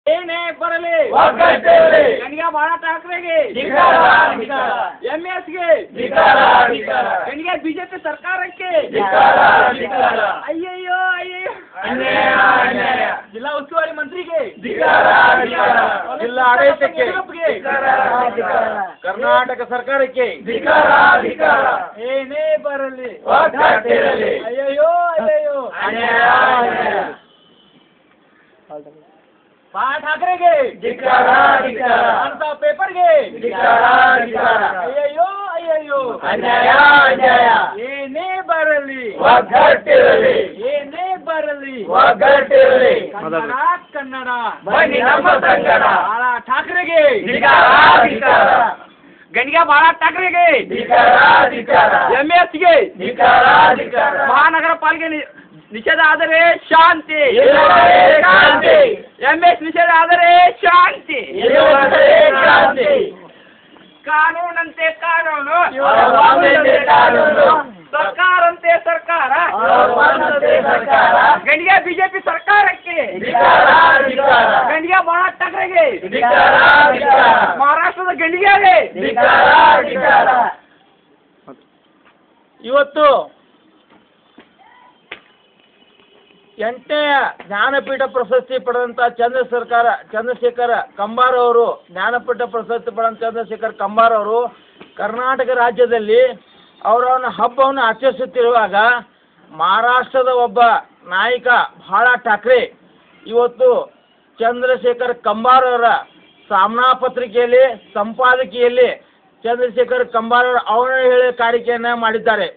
ಏನೇ ಬರಲಿ ಗಣಿಗ ಬಾಳ ಠಾಕ್ರೆಗೆ ಎಂಎಸ್ಗೆ ಗಣಿಗ ಬಿಜೆಪಿ ಸರ್ಕಾರಕ್ಕೆ ಅಯ್ಯಯ್ಯೋ ಅಯ್ಯಯ್ಯೋ ಜಿಲ್ಲಾ ಉಸ್ತುವಾರಿ ಮಂತ್ರಿಗೆ ಜಿಲ್ಲಾ ಆಡಳಿತಕ್ಕೆ ಕರ್ನಾಟಕ ಸರ್ಕಾರಕ್ಕೆ ಏನೇ ಬರಲಿ ಅಯ್ಯಯ್ಯೋ ಅಯ್ಯಯ್ಯೋ ಬಾಳ ಠಾಕ್ರೆಗೆ ಅಂತ ಪೇಪರ್ಗೆ ಅಯ್ಯಯ್ಯೋ ಅಯ್ಯಯ್ಯೋ ಏನೇ ಬರಲಿ ಏನೇ ಬರಲಿ ಕನ್ನಡ ಬಾಳ ಠಾಕ್ರೆಗೆ ಗಣಿಗ ಬಾಳ ಠಾಕ್ರೆಗೆ ಎಂಎಸ್ಗೆ ಮಹಾನಗರ ಪಾಲಿಕೆ ನಿಷೇಧ ಆದರೆ ಶಾಂತಿ ಎಂಎಸ್ ನಿಷೇಧ ಆದರೆ ಶಾಂತಿ ಕಾನೂನಂತೆ ಕಾನೂನು ಸರ್ಕಾರಂತೆ ಸರ್ಕಾರ ಗಣಿಗ ಬಿಜೆಪಿ ಸರ್ಕಾರಕ್ಕೆ ಗಣಿಗ ಬಾಳ ಠಾಕ್ರೆಗೆ ಮಹಾರಾಷ್ಟ್ರದ ಗಣಿಗೆ ಇವತ್ತು 8ನೇ ಜ್ಞಾನಪೀಠ ಪ್ರಶಸ್ತಿ ಪಡೆದಂಥ ಚಂದ್ರಶೇಖರ ಕಂಬಾರ್ ಅವರು ಜ್ಞಾನಪೀಠ ಪ್ರಶಸ್ತಿ ಪಡೆದಂಥ ಚಂದ್ರಶೇಖರ್ ಕಂಬಾರ್ ಅವರು ಕರ್ನಾಟಕ ರಾಜ್ಯದಲ್ಲಿ ಅವರವನ್ನ ಹಬ್ಬವನ್ನು ಆಚರಿಸುತ್ತಿರುವಾಗ ಮಹಾರಾಷ್ಟ್ರದ ಒಬ್ಬ ನಾಯಕ ಬಾಳ ಠಾಕ್ರೆ ಇವತ್ತು ಚಂದ್ರಶೇಖರ್ ಕಂಬಾರ್ ಅವರ ಸಾಮ್ನಾ ಪತ್ರಿಕೆಯಲ್ಲಿ ಸಂಪಾದಕಿಯಲ್ಲಿ ಚಂದ್ರಶೇಖರ್ ಕಂಬಾರ್ ಅವರು ಅವರ ಹೇಳಿಕೆಯನ್ನು ಮಾಡಿದ್ದಾರೆ.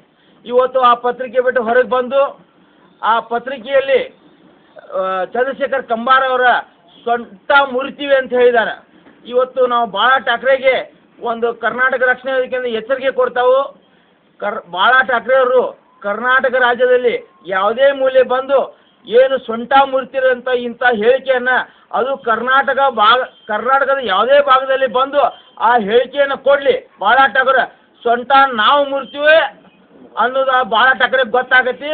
ಇವತ್ತು ಆ ಪತ್ರಿಕೆ ಬಿಟ್ಟು ಹೊರಗೆ ಬಂದು ಆ ಪತ್ರಿಕೆಯಲ್ಲಿ ಚಂದ್ರಶೇಖರ್ ಕಂಬಾರ್ ಅವರ ಸ್ವಂತ ಮುರಿತೀವಿ ಅಂತ ಹೇಳಿದ್ದಾರೆ. ಇವತ್ತು ನಾವು ಬಾಳ ಠಾಕ್ರೆಗೆ ಒಂದು ಕರ್ನಾಟಕ ರಕ್ಷಣಾ ವೇದಿಕೆಯಿಂದ ಎಚ್ಚರಿಕೆ ಕೊಡ್ತಾವು. ಬಾಳ ಠಾಕ್ರೆ ಅವರು ಕರ್ನಾಟಕ ರಾಜ್ಯದಲ್ಲಿ ಯಾವುದೇ ಮೂಲೆ ಬಂದು ಏನು ಸೊಂಟ ಮುರಿತಿರಂತ ಇಂಥ ಹೇಳಿಕೆಯನ್ನು ಅದು ಕರ್ನಾಟಕದ ಯಾವುದೇ ಭಾಗದಲ್ಲಿ ಬಂದು ಆ ಹೇಳಿಕೆಯನ್ನು ಕೊಡಲಿ. ಬಾಳ ಠಾಕ್ರೆ ಸೊಂಟ ನಾವು ಮುರಿತೀವಿ ಅನ್ನೋದು ಬಾಳ ಠಾಕ್ರೆಗೆ ಗೊತ್ತಾಗತಿ.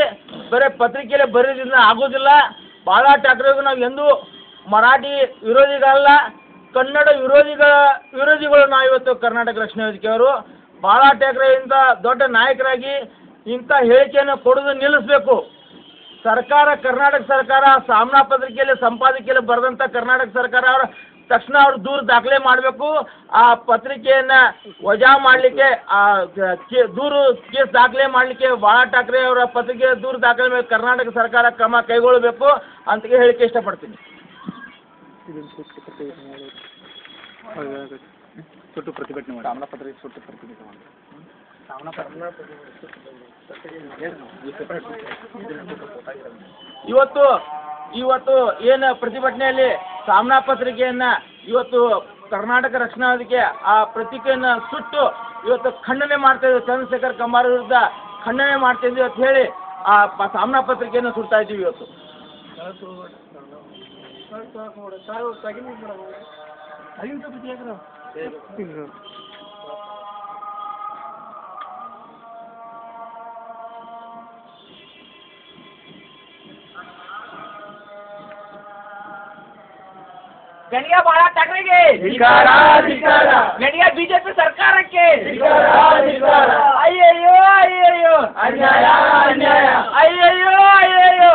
ಬರೀ ಪತ್ರಿಕೆಯಲ್ಲಿ ಬರೆಯೋದ್ರಿಂದ ಆಗೋದಿಲ್ಲ. ಬಾಳ ಠಾಕ್ರೆಗೂ ನಾವು ಎಂದೂ ಮರಾಠಿ ವಿರೋಧಿಗಳಲ್ಲ, ಕನ್ನಡ ವಿರೋಧಿಗಳು ನಾವು ಇವತ್ತು ಕರ್ನಾಟಕ ರಕ್ಷಣಾ ವೇದಿಕೆಯವರು. ಬಾಳ ಠಾಕ್ರೆ ಇಂಥ ದೊಡ್ಡ ನಾಯಕರಾಗಿ ಇಂಥ ಹೇಳಿಕೆಯನ್ನು ಕೊಡೋದು ನಿಲ್ಲಿಸಬೇಕು. ಕರ್ನಾಟಕ ಸರ್ಕಾರ ಸಾಮ್ನಾ ಪತ್ರಿಕೆಯಲ್ಲಿ ಸಂಪಾದಕಿಯಲ್ಲಿ ಬರೆದಂಥ ಕರ್ನಾಟಕ ಸರ್ಕಾರ ಅವರ ತಕ್ಷಣ ಅವ್ರು ದೂರು ದಾಖಲೆ ಮಾಡಬೇಕು. ಆ ಪತ್ರಿಕೆಯನ್ನು ವಜಾ ಮಾಡಲಿಕ್ಕೆ ಕೇಸ್ ದಾಖಲೆ ಮಾಡಲಿಕ್ಕೆ ಬಾಳ ಠಾಕ್ರೆ ಅವರ ಪತ್ರಿಕೆ ದೂರು ದಾಖಲೆ ಮೇಲೆ ಕರ್ನಾಟಕ ಸರ್ಕಾರ ಕ್ರಮ ಕೈಗೊಳ್ಳಬೇಕು ಅಂತ ಹೇಳಿಕೆ ಇಷ್ಟಪಡ್ತೀನಿ. ಸುಟ್ಟು ಪ್ರತಿಭಟನೆ ಮಾಡಿ ಸಾಮ್ನಾ ಪತ್ರಿಕೆ ಸುಟ್ಟು ಪ್ರತಿಭಟನೆ ಮಾಡಿ ಇವತ್ತು ಏನು ಪ್ರತಿಭಟನೆಯಲ್ಲಿ ಸಾಮ್ನಾ ಪತ್ರಿಕೆಯನ್ನು ಇವತ್ತು ಕರ್ನಾಟಕ ರಕ್ಷಣಾ ವೇದಿಕೆ ಆ ಪತ್ರಿಕೆಯನ್ನು ಸುಟ್ಟು ಇವತ್ತು ಖಂಡನೆ ಮಾಡ್ತಾ ಇದ್ದೀವಿ. ಚಂದ್ರಶೇಖರ್ ಕಂಬಾರ್ ವಿರುದ್ಧ ಖಂಡನೆ ಮಾಡ್ತಾ ಇದ್ದೀವಿ ಅಂತ ಹೇಳಿ ಆ ಸಾಮ್ನಾ ಪತ್ರಿಕೆಯನ್ನು ಸುಡ್ತಾ ಇದ್ದೀವಿ ಇವತ್ತು. ಗಣಿಗ ಬಾಳ ಠಾಕ್ರೆಗೆ ಗಣಿಗ ಬಿಜೆಪಿ ಸರ್ಕಾರಕ್ಕೆ ಅಯ್ಯಯ್ಯೋ ಅಯ್ಯಯ್ಯೋ ಅಯ್ಯಯ್ಯೋ ಅಯ್ಯಯ್ಯೋ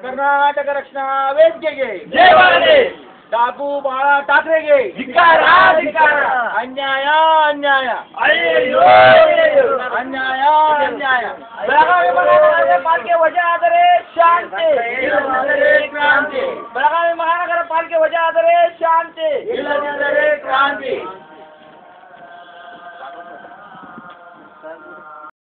ಕರ್ನಾಟಕ ರಕ್ಷಣಾ ವೇದಿಕೆಗೆ ಡಾಕು ಬಾಳ ಠಾಕ್ರೆಗೆ ಅನ್ಯಾಯ ಅನ್ಯಾಯ ಅನ್ಯಾಯ ಅನ್ಯಾಯ. ಬೆಳಗಾವಿ ಮಹಾನಗರ ಪಾಲಿಕೆ ವಜಾ ಆದರೆ ಶಾಂತಿ. ಕ್ರಾಂತಿ. ಬೆಳಗಾವಿ ಮಹಾನಗರ ಪಾಲಿಕೆ ವಜಾ ಆದರೆ ಶಾಂತಿ. ಇಲ್ಲದಿದ್ದರೆ ಕ್ರಾಂತಿ.